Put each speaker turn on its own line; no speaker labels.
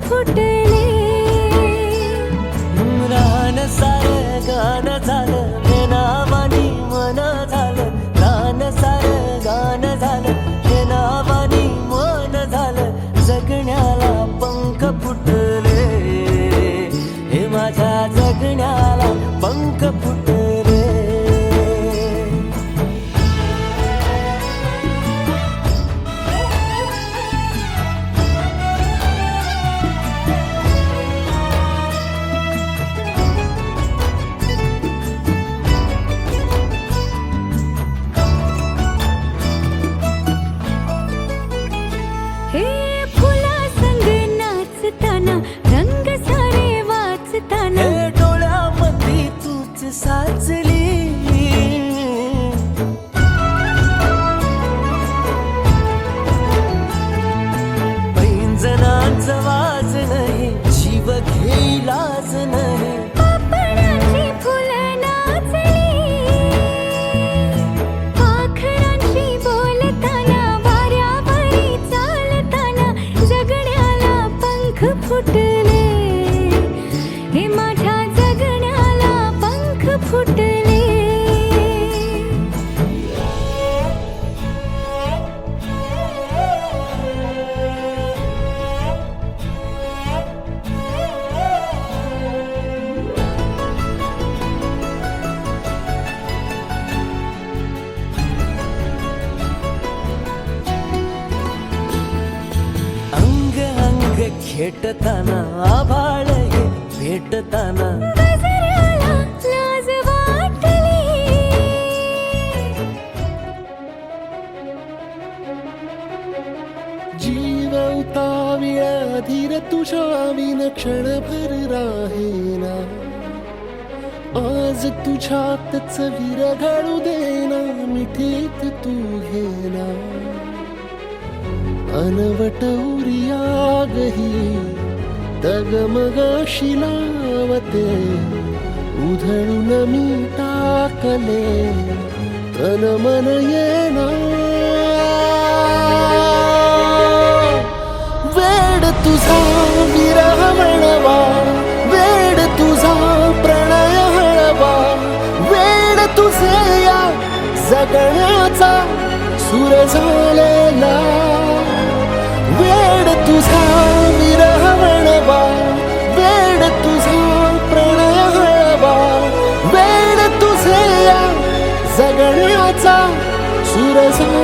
फुटले.
रान सार गान झालं हे नावानी मन झालं. रान सार गान झालं हे नावानी मन झालं. जगण्याला पंख फुटले हे माझ्या जगण्याला पंख फुटले.
हे फुला संग नाचताना रंग सारे वाचताना.
हे डोळ्यामध्ये तूच साचली. पैंजणांचं वाज नाही जीव घेईलाच नाही.
पापणाची फुलं नाचली. पाखरांशी बोलताना वाऱ्यावरी चालताना जगण्याला पंख फुटले हे माझ्या जगण्याला पंख फुटले.
अंग अंग खेटताना आभाळ हे भेटताना.
गजराला लाज वाटली.
जीव उताविळा धीर तुझ्या विन क्षणभर राहेना. आज तुझ्यातच विरघळू देना मिठीत तू घेना. अनवट उरियागही डगमगाशी लावते. उधळून मी टाकले तन मन येना. वेड तुझा विरह म्हणवा वेड तुझा प्रणय हळवा. वेड तुझे या जगण्याचा सूर झालेला. वेड तुझा विरह म्हणवा वेड तुझा प्रणय हळवा. वेड तुझे या जगण्याचा सूर झालेला.